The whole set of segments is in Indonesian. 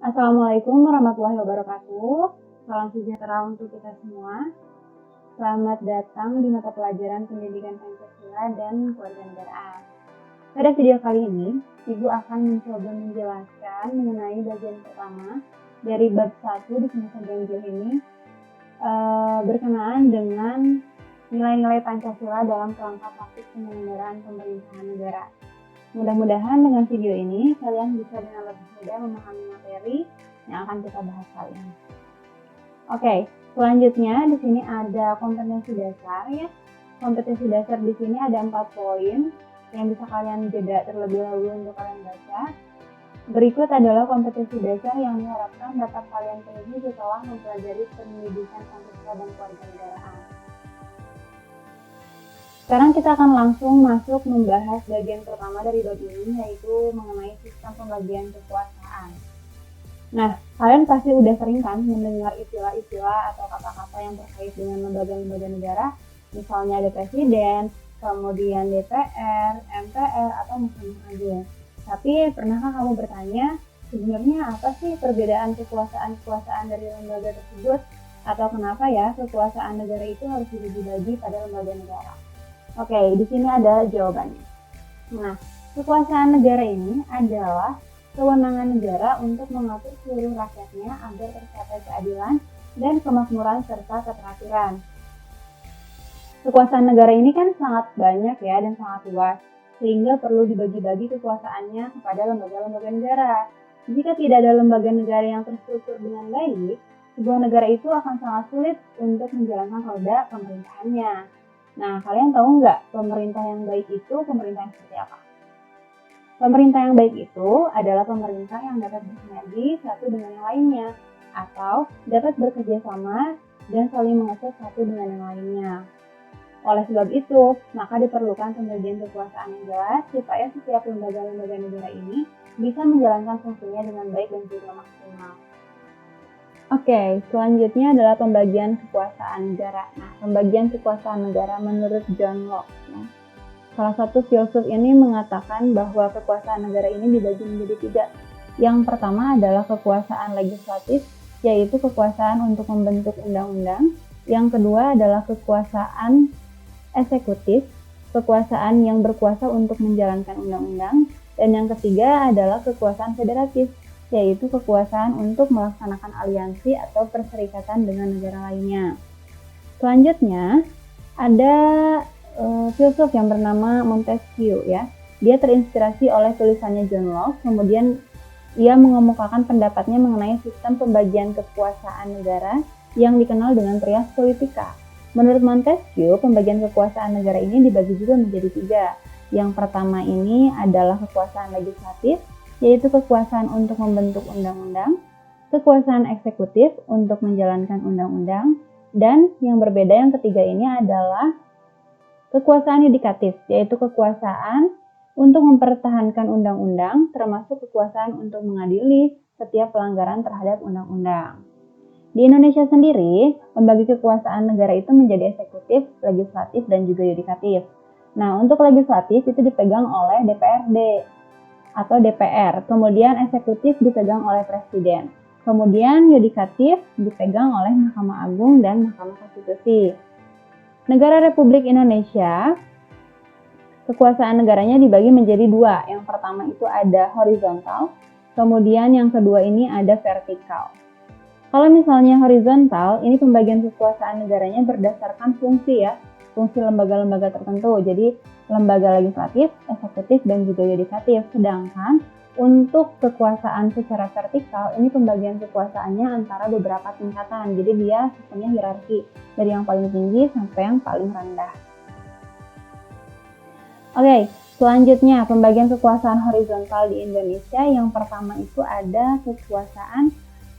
Assalamualaikum warahmatullahi wabarakatuh. Salam sejahtera untuk kita semua. Selamat datang di mata pelajaran Pendidikan Pancasila dan Kewarganegaraan. Pada video kali ini, Ibu akan mencoba menjelaskan mengenai bagian pertama dari bab 1 di semester ganjil ini berkenaan dengan nilai-nilai Pancasila dalam kerangka praktik penyelenggaraan pemerintahan negara. Mudah-mudahan dengan video ini kalian bisa dengan lebih mudah memahami materi yang akan kita bahas kali ini. Oke, selanjutnya di sini ada kompetensi dasar ya. Kompetensi dasar di sini ada 4 poin yang bisa kalian jeda terlebih dahulu untuk kalian baca. Berikut adalah kompetensi dasar yang diharapkan dapat kalian penuhi setelah mempelajari pendidikan Pancasila dan Kewarganegaraan. Sekarang kita akan langsung masuk membahas bagian pertama dari bab ini, yaitu mengenai sistem pembagian kekuasaan. Nah, kalian pasti udah sering kan mendengar istilah-istilah atau kata-kata yang terkait dengan lembaga-lembaga negara, misalnya ada presiden, kemudian DPR, MPR, atau Mahkamah Agung. Tapi pernahkah kamu bertanya, sebenarnya apa sih perbedaan kekuasaan-kekuasaan dari lembaga tersebut? Atau kenapa ya kekuasaan negara itu harus dibagi-bagi pada lembaga negara? Oke, di sini ada jawabannya. Nah, kekuasaan negara ini adalah kewenangan negara untuk mengatur seluruh rakyatnya agar tercapai keadilan dan kemakmuran serta keteraturan. Kekuasaan negara ini kan sangat banyak ya dan sangat luas, sehingga perlu dibagi-bagi kekuasaannya kepada lembaga-lembaga negara. Jika tidak ada lembaga negara yang terstruktur dengan baik, sebuah negara itu akan sangat sulit untuk menjalankan roda pemerintahannya. Nah, kalian tahu nggak pemerintah yang baik itu pemerintah yang seperti apa? Pemerintah yang baik itu adalah pemerintah yang dapat bersinergi satu dengan yang lainnya, atau dapat bekerja sama dan saling mengecek satu dengan yang lainnya. Oleh sebab itu, maka diperlukan pembagian kekuasaan yang jelas supaya setiap lembaga-lembaga negara ini bisa menjalankan fungsinya dengan baik dan juga maksimal. Oke, selanjutnya adalah pembagian kekuasaan negara. Nah, pembagian kekuasaan negara menurut John Locke. Ya. Salah satu filsuf ini mengatakan bahwa kekuasaan negara ini dibagi menjadi 3. Yang pertama adalah kekuasaan legislatif, yaitu kekuasaan untuk membentuk undang-undang. Yang kedua adalah kekuasaan eksekutif, kekuasaan yang berkuasa untuk menjalankan undang-undang. Dan yang ketiga adalah kekuasaan federatif, yaitu kekuasaan untuk melaksanakan aliansi atau perserikatan dengan negara lainnya. Selanjutnya, ada filsuf yang bernama Montesquieu ya. Dia terinspirasi oleh tulisannya John Locke, kemudian ia mengemukakan pendapatnya mengenai sistem pembagian kekuasaan negara yang dikenal dengan trias politica. Menurut Montesquieu, pembagian kekuasaan negara ini dibagi juga menjadi 3. Yang pertama ini adalah kekuasaan legislatif, yaitu kekuasaan untuk membentuk undang-undang, kekuasaan eksekutif untuk menjalankan undang-undang, dan yang berbeda yang ketiga ini adalah kekuasaan yudikatif, yaitu kekuasaan untuk mempertahankan undang-undang, termasuk kekuasaan untuk mengadili setiap pelanggaran terhadap undang-undang. Di Indonesia sendiri, membagi kekuasaan negara itu menjadi eksekutif, legislatif, dan juga yudikatif. Nah, untuk legislatif itu dipegang oleh DPRD atau DPR, kemudian eksekutif dipegang oleh Presiden, kemudian yudikatif dipegang oleh Mahkamah Agung dan Mahkamah Konstitusi. Negara Republik Indonesia, kekuasaan negaranya dibagi menjadi 2. Yang pertama itu ada horizontal, kemudian yang kedua ini ada vertikal. Kalau misalnya horizontal, ini pembagian kekuasaan negaranya berdasarkan fungsi ya, fungsi lembaga-lembaga tertentu. Jadi lembaga legislatif, eksekutif, dan juga yudikatif. Sedangkan untuk kekuasaan secara vertikal, ini pembagian kekuasaannya antara beberapa tingkatan. Jadi dia sistemnya hierarki, dari yang paling tinggi sampai yang paling rendah. Oke, selanjutnya pembagian kekuasaan horizontal di Indonesia. Yang pertama itu ada kekuasaan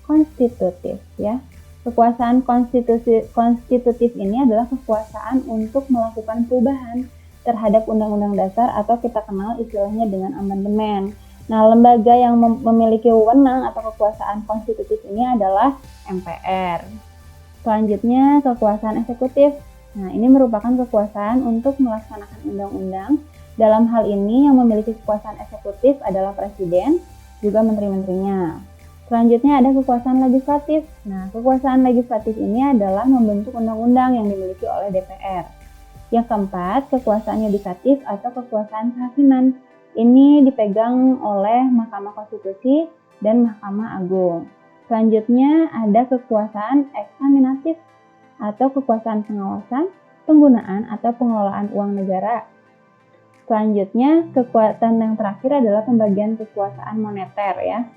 konstitutif ya. Kekuasaan konstitutif ini adalah kekuasaan untuk melakukan perubahan terhadap undang-undang dasar atau kita kenal istilahnya dengan amandemen. Nah, lembaga yang memiliki wewenang atau kekuasaan konstitutif ini adalah MPR. Selanjutnya, kekuasaan eksekutif. Nah, ini merupakan kekuasaan untuk melaksanakan undang-undang. Dalam hal ini yang memiliki kekuasaan eksekutif adalah presiden, juga menteri-menterinya. Selanjutnya ada kekuasaan legislatif. Nah, kekuasaan legislatif ini adalah membentuk undang-undang yang dimiliki oleh DPR. Yang keempat, kekuasaan yudikatif atau kekuasaan kehakiman. Ini dipegang oleh Mahkamah Konstitusi dan Mahkamah Agung. Selanjutnya ada kekuasaan eksaminatif atau kekuasaan pengawasan, penggunaan atau pengelolaan uang negara. Selanjutnya, kekuatan yang terakhir adalah pembagian kekuasaan moneter ya,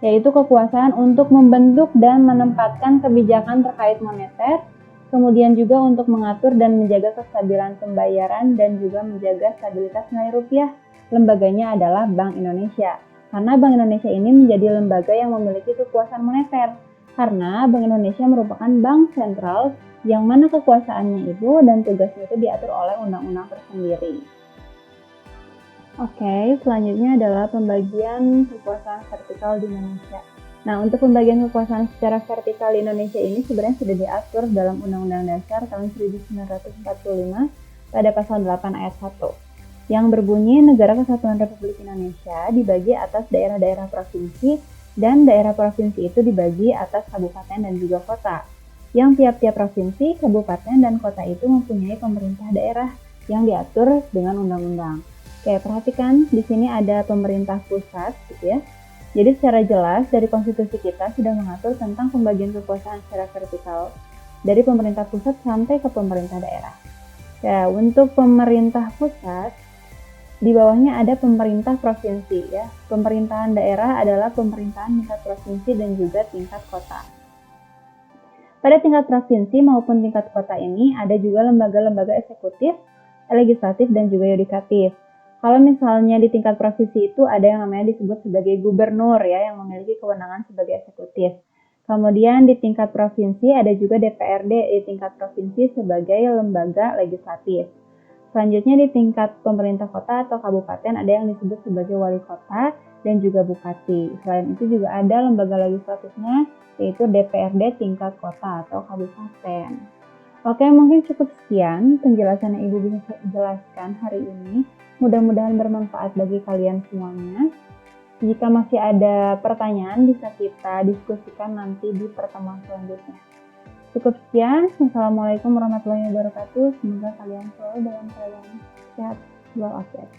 yaitu kekuasaan untuk membentuk dan menempatkan kebijakan terkait moneter, kemudian juga untuk mengatur dan menjaga kestabilan pembayaran dan juga menjaga stabilitas nilai rupiah. Lembaganya adalah Bank Indonesia, karena Bank Indonesia ini menjadi lembaga yang memiliki kekuasaan moneter, karena Bank Indonesia merupakan bank sentral yang mana kekuasaannya itu dan tugasnya itu diatur oleh undang-undang tersendiri. Oke, selanjutnya adalah pembagian kekuasaan vertikal di Indonesia. Nah, untuk pembagian kekuasaan secara vertikal di Indonesia ini sebenarnya sudah diatur dalam Undang-Undang Dasar tahun 1945 pada pasal 8 ayat 1, yang berbunyi Negara Kesatuan Republik Indonesia dibagi atas daerah-daerah provinsi dan daerah provinsi itu dibagi atas kabupaten dan juga kota. Yang tiap-tiap provinsi, kabupaten, dan kota itu mempunyai pemerintah daerah yang diatur dengan undang-undang. Oke, perhatikan di sini ada pemerintah pusat gitu ya. Jadi secara jelas dari konstitusi kita sudah mengatur tentang pembagian kekuasaan secara vertikal dari pemerintah pusat sampai ke pemerintah daerah. Ya, untuk pemerintah pusat di bawahnya ada pemerintah provinsi ya. Pemerintahan daerah adalah pemerintahan tingkat provinsi dan juga tingkat kota. Pada tingkat provinsi maupun tingkat kota ini ada juga lembaga-lembaga eksekutif, legislatif, dan juga yudikatif. Kalau misalnya di tingkat provinsi itu ada yang namanya disebut sebagai gubernur ya, yang memiliki kewenangan sebagai eksekutif. Kemudian di tingkat provinsi ada juga DPRD di tingkat provinsi sebagai lembaga legislatif. Selanjutnya di tingkat pemerintah kota atau kabupaten ada yang disebut sebagai wali kota dan juga bupati. Selain itu juga ada lembaga legislatifnya yaitu DPRD tingkat kota atau kabupaten. Oke, mungkin cukup sekian penjelasan yang Ibu bisa jelaskan hari ini. Mudah-mudahan bermanfaat bagi kalian semuanya. Jika masih ada pertanyaan, bisa kita diskusikan nanti di pertemuan selanjutnya. Cukup sekian. Wassalamualaikum warahmatullahi wabarakatuh. Semoga kalian selalu dalam keadaan sehat walafiat.